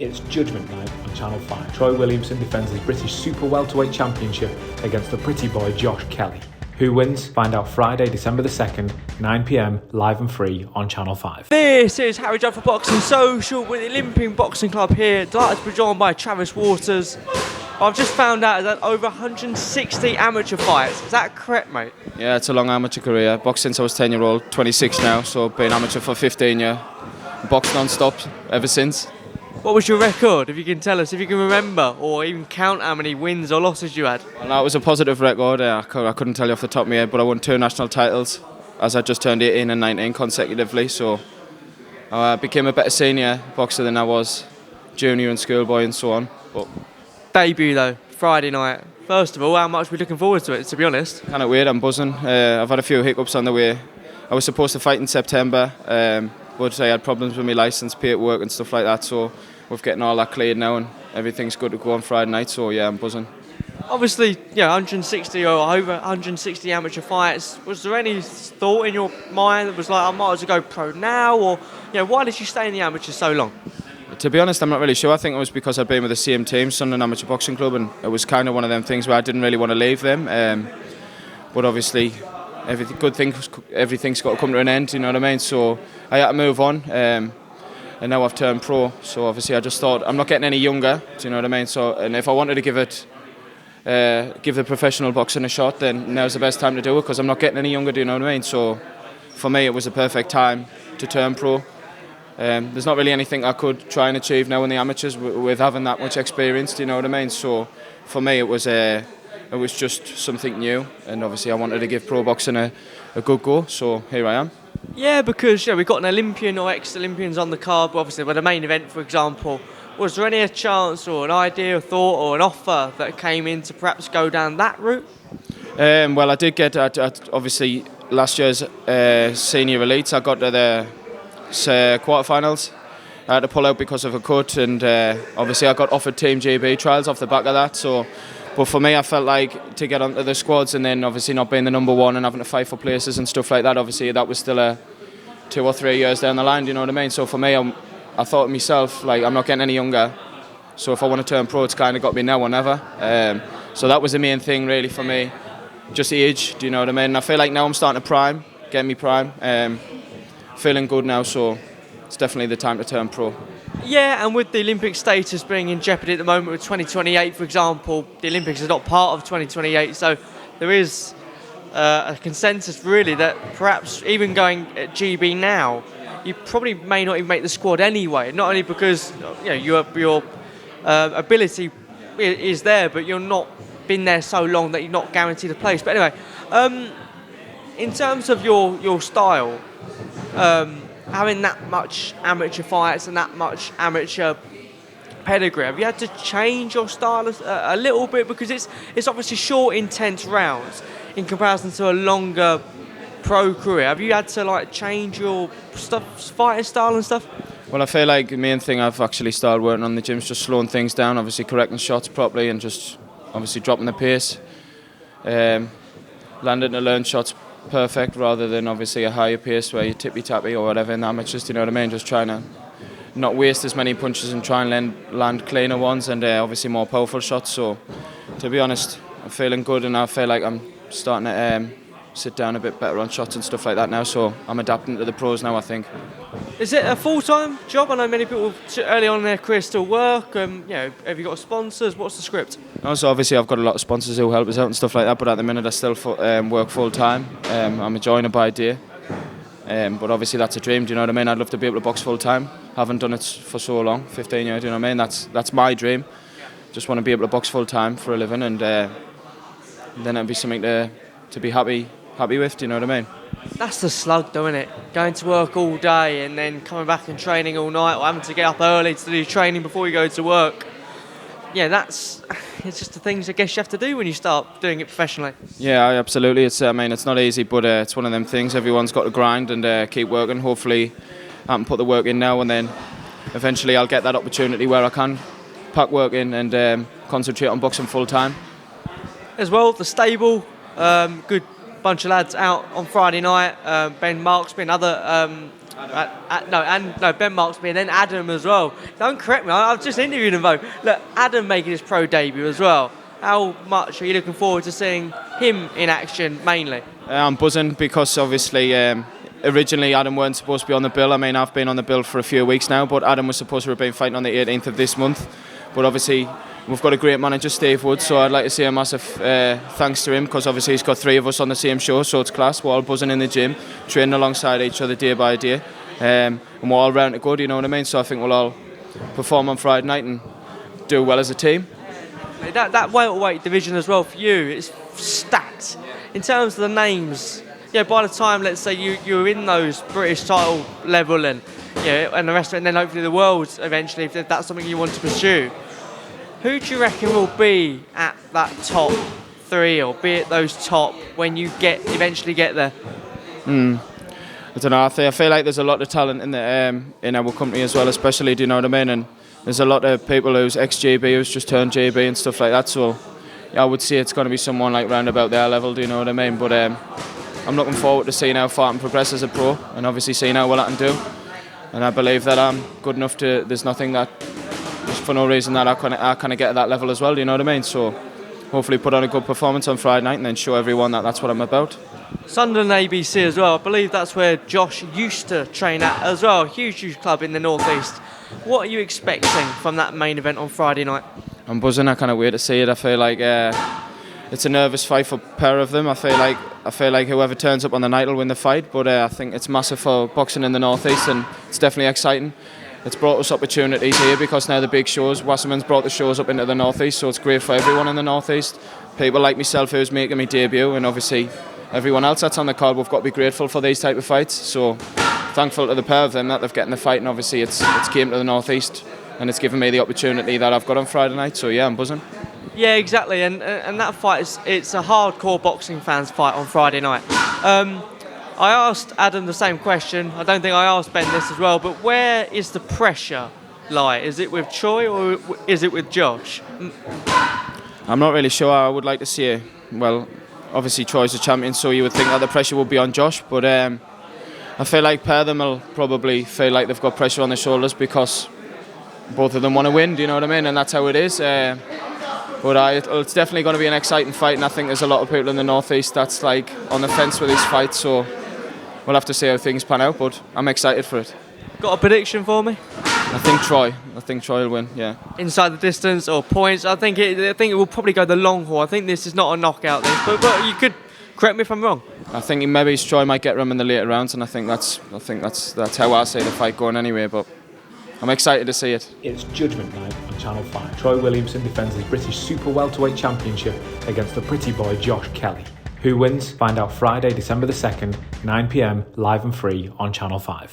It's Judgment Night on Channel 5. Troy Williamson defends his British Super Welterweight Championship against the pretty boy Josh Kelly. Who wins? Find out Friday, December the 2nd, 9pm, live and free on Channel 5. This is Harry Judd for Boxing Social with the Olympic Boxing Club here. Delighted to be joined by Travis Waters. I've just found out that over 160 amateur fights. Is that correct, mate? Yeah, it's a long amateur career. Boxed since I was 10-year-old, 26 now, so been amateur for 15 years. Boxed non-stop ever since. What was your record, if you can tell us, if you can remember, or even count how many wins or losses you had? Well, that was a positive record. I couldn't tell you off the top of my head, but I won 2 national titles as I just turned 18 and 19 consecutively, so I became a better senior boxer than I was junior and schoolboy and so on. But Debut though, Friday night. First of all, how much are we looking forward to it, to be honest? Kind of weird, I'm buzzing. I've had a few hiccups on the way. I was supposed to fight in September, but I had problems with my licence, paperwork and stuff like that, so we're getting all that cleared now and everything's good to go on Friday night, so yeah, I'm buzzing. Obviously, 160 or over 160 amateur fights. Was there any thought in your mind that was like, I might as well go pro now, or why did you stay in the amateur so long? To be honest, I'm not really sure. I think it was because I'd been with the same team, Sunderland Amateur Boxing Club, and it was kind of one of them things where I didn't really want to leave them. But obviously, everything's got to come to an end, you know what I mean? So I had to move on. And now I've turned pro, so obviously I just thought I'm not getting any younger, do you know what I mean? So, and if I wanted to give the professional boxing a shot, then now's the best time to do it because I'm not getting any younger, do you know what I mean? So for me it was a perfect time to turn pro. There's not really anything I could try and achieve now in the amateurs with having that much experience, do you know what I mean? So for me it was just something new, and obviously I wanted to give pro boxing a good go, so here I am. Yeah, because we've got an Olympian or ex-Olympians on the card, but obviously with the main event, for example. Was there any chance or an idea, or thought, or an offer that came in to perhaps go down that route? Well, I did get, obviously, last year's senior elites, I got to the quarterfinals. I had to pull out because of a cut, and obviously I got offered Team GB trials off the back of that, so... But for me, I felt like to get onto the squads and then obviously not being the number one and having to fight for places and stuff like that, obviously that was still 2 or 3 years down the line, you know what I mean? So for me, I thought to myself, like, I'm not getting any younger, so if I want to turn pro, it's kind of got me now or never. So that was the main thing really for me, just age, do you know what I mean? And I feel like now I'm starting to get me prime, feeling good now, so it's definitely the time to turn pro. Yeah, and with the Olympic status being in jeopardy at the moment with 2028, for example, the Olympics is not part of 2028, so there is a consensus really that perhaps even going at GB now, you probably may not even make the squad anyway. Not only because your ability is there, but you're not been there so long that you're not guaranteed a place. But anyway, in terms of your style. Having that much amateur fights and that much amateur pedigree, have you had to change your style a little bit? Because it's obviously short, intense rounds in comparison to a longer pro career. Have you had to change your fighting style and stuff? Well, I feel like the main thing I've actually started working on in the gym is just slowing things down, obviously correcting shots properly and just obviously dropping the pace. Landing to learn shots perfect rather than obviously a higher pace where you tippy-tappy or whatever in amateurs, you know what I mean? Just trying to not waste as many punches and try and land cleaner ones and obviously more powerful shots. So to be honest, I'm feeling good and I feel like I'm starting to sit down a bit better on shots and stuff like that now, so I'm adapting to the pros now, I think. Is it a full-time job? I know many people early on in their career still work. Have you got sponsors? What's the script? Also, obviously I've got a lot of sponsors who help us out and stuff like that, but at the minute I still work full-time. I'm enjoying it by day, but obviously that's a dream, do you know what I mean? I'd love to be able to box full-time. Haven't done it for so long, 15 years, do you know what I mean? That's my dream. Just want to be able to box full-time for a living, and then it'd be something to be happy with, do you know what I mean? That's the slug though, isn't it? Going to work all day and then coming back and training all night, or having to get up early to do training before you go to work. Yeah, it's just the things I guess you have to do when you start doing it professionally. Yeah, absolutely. It's not easy, but it's one of them things. Everyone's got to grind and keep working. Hopefully I can put the work in now, and then eventually I'll get that opportunity where I can pack work in and concentrate on boxing full time. As well, the stable, good bunch of lads out on Friday night. Ben Marksby, another Ben Marksby, and then Adam as well. Don't correct me, I've just interviewed him both. Look, Adam making his pro debut as well. How much are you looking forward to seeing him in action mainly? I'm buzzing because obviously originally Adam weren't supposed to be on the bill. I mean, I've been on the bill for a few weeks now, but Adam was supposed to have been fighting on the 18th of this month. But obviously we've got a great manager, Steve Wood, so I'd like to say a massive thanks to him, because obviously he's got 3 of us on the same show, so it's class. We're all buzzing in the gym, training alongside each other day by day, and we're all round to go, do you know what I mean? So I think we'll all perform on Friday night and do well as a team. That welterweight division as well for you, it's stacked in terms of the names. Yeah, by the time, let's say you're in those British title level and the rest of it, and then hopefully the world eventually, if that's something you want to pursue. Who do you reckon will be at that top 3, or be at those top when you eventually get there? I don't know. I feel like there's a lot of talent in our company as well, especially, do you know what I mean? And there's a lot of people who's ex-GB, who's just turned GB and stuff like that. So I would say it's going to be someone like round about their level, do you know what I mean? But I'm looking forward to seeing how far I can progress as a pro, and obviously seeing how well I can do. And I believe that I'm good enough to. There's nothing that, just for no reason, that I kind of get at that level as well. Do you know what I mean? So hopefully put on a good performance on Friday night and then show everyone that that's what I'm about. Sunderland ABC as well. I believe that's where Josh used to train at as well. Huge club in the northeast. What are you expecting from that main event on Friday night? I'm buzzing. I can't wait to see it. I feel like it's a nervous fight for a pair of them. I feel like whoever turns up on the night will win the fight. But I think it's massive for boxing in the northeast, and it's definitely exciting. It's brought us opportunities here because now the big shows, Wasserman's brought the shows up into the northeast, so it's great for everyone in the northeast. People like myself who's making my debut, and obviously everyone else that's on the card. We've got to be grateful for these type of fights. So thankful to the pair of them that they've gotten the fight, and obviously it's came to the northeast and it's given me the opportunity that I've got on Friday night. So yeah, I'm buzzing. Yeah, exactly, and that fight it's a hardcore boxing fans fight on Friday night. I asked Adam the same question. I don't think I asked Ben this as well, but where is the pressure lie? Is it with Troy or is it with Josh? I'm not really sure. I would like to see it. Well, obviously Troy's the champion, so you would think that the pressure would be on Josh, but I feel like pair of them will probably feel like they've got pressure on their shoulders because both of them want to win, do you know what I mean? And that's how it is. But it's definitely going to be an exciting fight, and I think there's a lot of people in the northeast that's like on the fence with this fight, so we'll have to see how things pan out, but I'm excited for it. Got a prediction for me? I think Troy will win, yeah. Inside the distance or points? I think it will probably go the long haul. I think this is not a knockout, but you could correct me if I'm wrong. I think maybe Troy might get him in the later rounds, and I think that's how I see the fight going anyway, but I'm excited to see it. It's Judgment Night on Channel 5. Troy Williamson defends his British Super Welterweight Championship against the pretty boy Josh Kelly. Who wins? Find out Friday, December the 2nd, 9 p.m, live and free on Channel 5.